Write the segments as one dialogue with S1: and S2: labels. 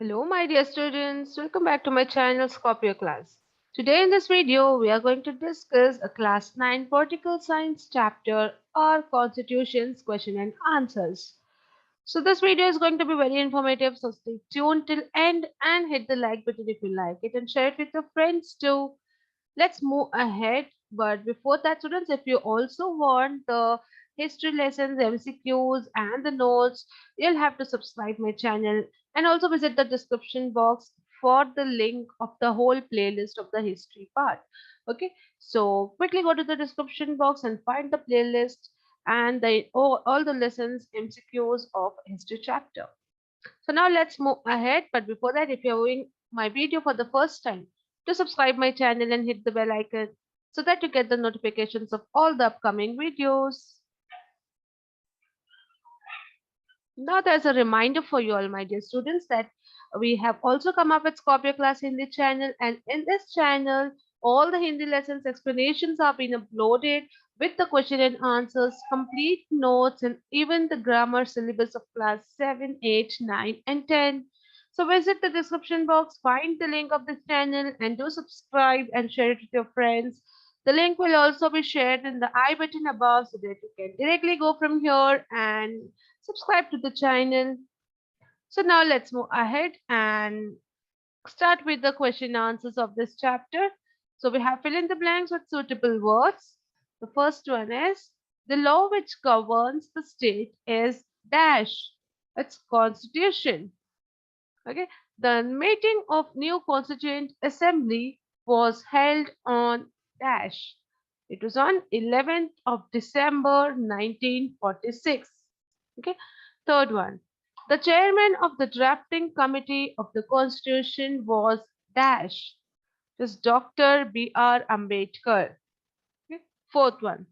S1: Hello, my dear students. Welcome back to my channel Scorpio class. Today in this video, we are going to discuss a class 9 political science chapter or constitutions question and answers. So this video is going to be very informative, so stay tuned till end and hit the like button if you like it and share it with your friends too. Let's move ahead. But before that, students, if you also want the history lessons, MCQs, and the notes, you'll have to subscribe my channel and also visit the description box for the link of the whole playlist of the history part. Okay, so quickly go to the description box and find the playlist and all the lessons, MCQs of history chapter. So now let's move ahead. But before that, if you're viewing my video for the first time, to subscribe my channel and hit the bell icon so that you get the notifications of all the upcoming videos. Now there's a reminder for you all, my dear students, that we have also come up with Scorpio class Hindi channel, and in this channel, all the Hindi lessons explanations are being uploaded with the question and answers, complete notes, and even the grammar syllabus of class 7, 8, 9, and 10. So visit the description box, find the link of this channel, and do subscribe and share it with your friends. The link will also be shared in the I button above so that you can directly go from here and subscribe to the channel. So now let's move ahead and start with the question answers of this chapter. So we have fill in the blanks with suitable words. The first one is the law which governs the state is dash. It's constitution. Okay. The meeting of new constituent assembly was held on dash. It was on 11th of December 1946. Okay. Third one. The chairman of the drafting committee of the constitution was dash. It was Dr. B.R. Ambedkar. Okay. Fourth one.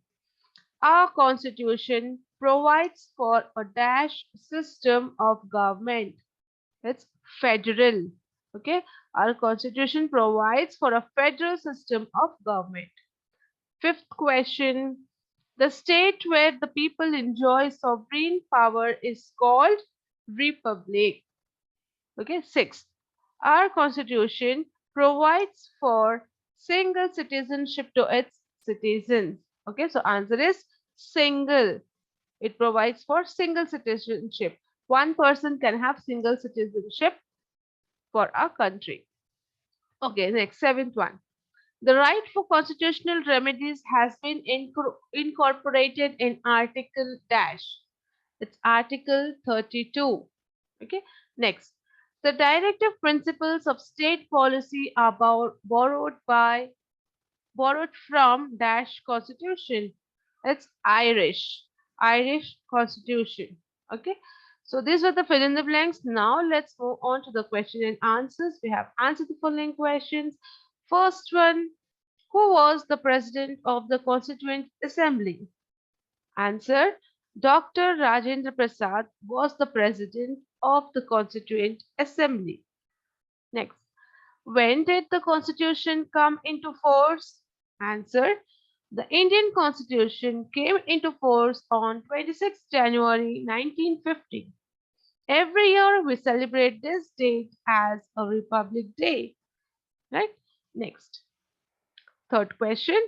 S1: Our constitution provides for a dash system of government. It's federal. Okay. Our constitution provides for a federal system of government. Fifth question. The state where the people enjoy sovereign power is called republic. Okay. Sixth. Our constitution provides for single citizenship to its citizens. Okay. So answer is single. It provides for single citizenship. One person can have single citizenship for a country. Okay, next, seventh one. The right for constitutional remedies has been incorporated in Article Dash. It's Article 32. Okay, next. The directive principles of state policy are borrowed from Dash Constitution. It's Irish Constitution. Okay. So these were the fill in the blanks. Now let's move on to the question and answers. We have answered the following questions. First one, who was the president of the Constituent Assembly? Answer, Dr. Rajendra Prasad was the president of the Constituent Assembly. Next, when did the Constitution come into force? Answer, the Indian Constitution came into force on 26 January 1950. Every year we celebrate this date as a Republic Day. Right? Next. Third question.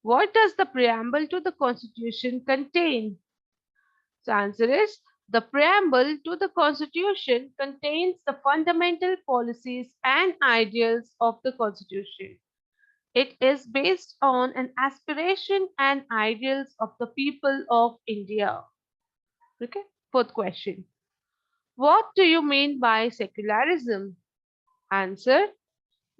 S1: What does the preamble to the Constitution contain? So answer is the preamble to the Constitution contains the fundamental policies and ideals of the Constitution. It is based on an aspiration and ideals of the people of India. Okay. Fourth question. What do you mean by secularism? Answer.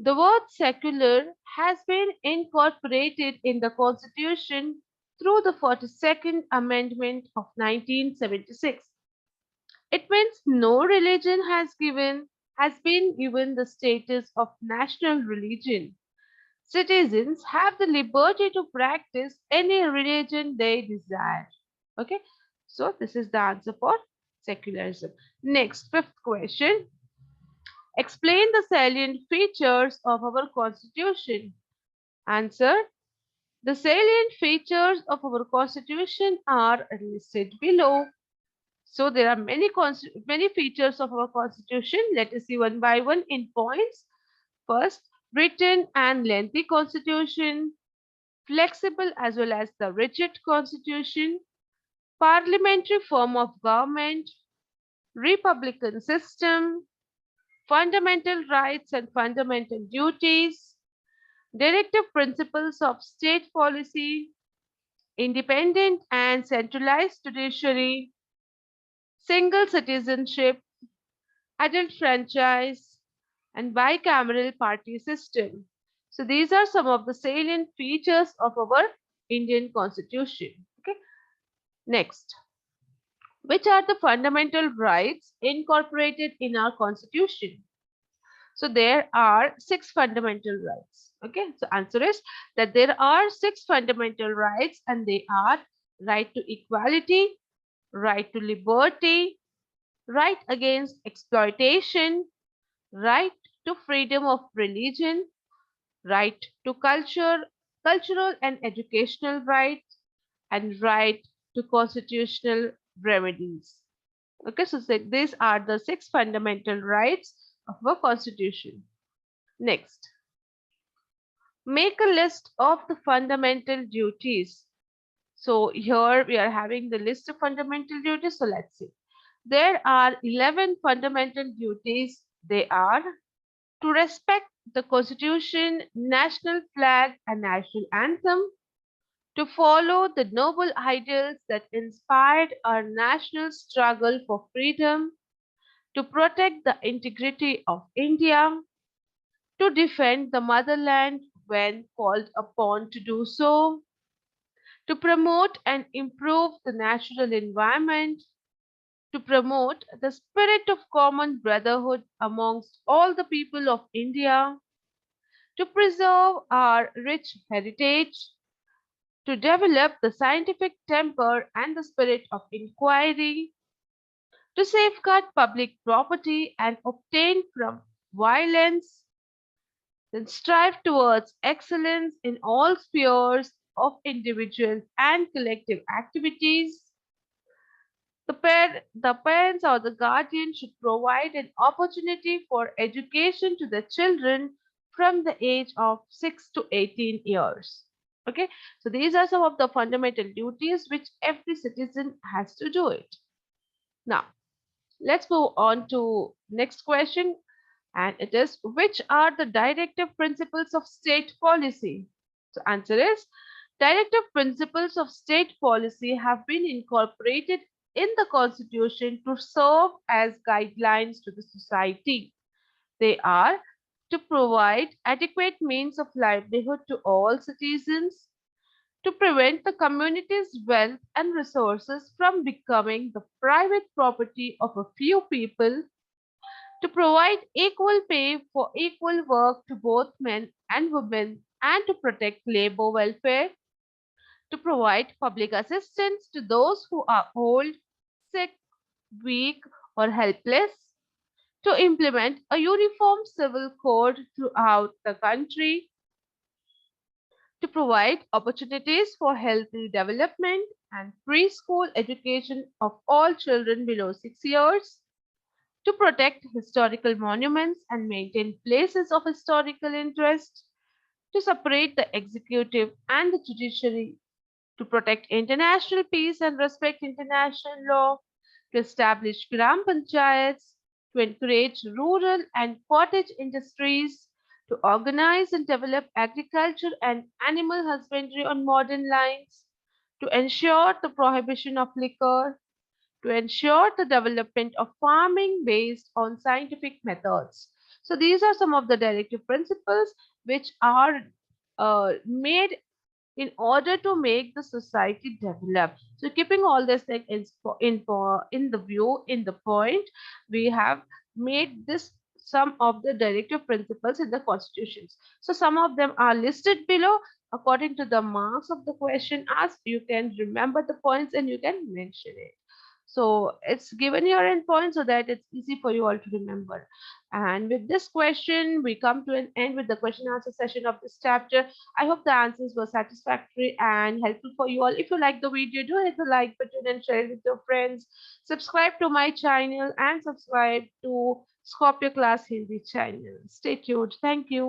S1: The word secular has been incorporated in the Constitution through the 42nd Amendment of 1976. It means no religion has been given the status of national religion. Citizens have the liberty to practice any religion they desire. Okay, so this is the answer for secularism. Next, fifth question. Explain the salient features of our constitution. Answer. The salient features of our constitution are listed below. So there are many features of our constitution. Let us see one by one in points. First, written and lengthy constitution, flexible as well as the rigid constitution, parliamentary form of government, republican system, fundamental rights and fundamental duties, directive principles of state policy, independent and centralized judiciary, single citizenship, adult franchise, and bicameral party system. So these are some of the salient features of our Indian constitution. Okay. Next, which are the fundamental rights incorporated in our constitution? So there are six fundamental rights. Okay. So answer is that there are six fundamental rights, and they are right to equality, right to liberty, right against exploitation, right to freedom of religion, right to cultural and educational rights, and right to constitutional remedies. Okay, so these are the six fundamental rights of our constitution. Next, make a list of the fundamental duties. So here we are having the list of fundamental duties. So let's see. There are 11 fundamental duties. They are to respect the constitution, national flag and national anthem, to follow the noble ideals that inspired our national struggle for freedom, to protect the integrity of India, to defend the motherland when called upon to do so, to promote and improve the natural environment, to promote the spirit of common brotherhood amongst all the people of India, to preserve our rich heritage, to develop the scientific temper and the spirit of inquiry, to safeguard public property and obtain from violence, then strive towards excellence in all spheres of individual and collective activities. The parents or the guardian should provide an opportunity for education to the children from the age of 6 to 18 years. Okay, so these are some of the fundamental duties which every citizen has to do it. Now, let's move on to next question, and it is, which are the directive principles of state policy? So answer is, directive principles of state policy have been incorporated in the constitution to serve as guidelines to the society. They are to provide adequate means of livelihood to all citizens, to prevent the community's wealth and resources from becoming the private property of a few people, to provide equal pay for equal work to both men and women, and to protect labor welfare, to provide public assistance to those who are old, sick, weak, or helpless, to implement a uniform civil code throughout the country, to provide opportunities for healthy development and preschool education of all children below 6 years, to protect historical monuments and maintain places of historical interest, to separate the executive and the judiciary, to protect international peace and respect international law, to establish gram panchayats, to encourage rural and cottage industries, to organize and develop agriculture and animal husbandry on modern lines, to ensure the prohibition of liquor, to ensure the development of farming based on scientific methods. So these are some of the directive principles which are made in order to make the society develop. So keeping all this thing in the view, in the point, we have made this some of the directive principles in the constitutions. So some of them are listed below according to the marks of the question asked. You can remember the points and you can mention it. So it's given here in points so that it's easy for you all to remember. And with this question, we come to an end with the question answer session of this chapter. I hope the answers were satisfactory and helpful for you all. If you like the video, do hit the like button and share it with your friends. Subscribe to my channel and subscribe to Scorpio Class Hindi channel. Stay tuned. Thank you.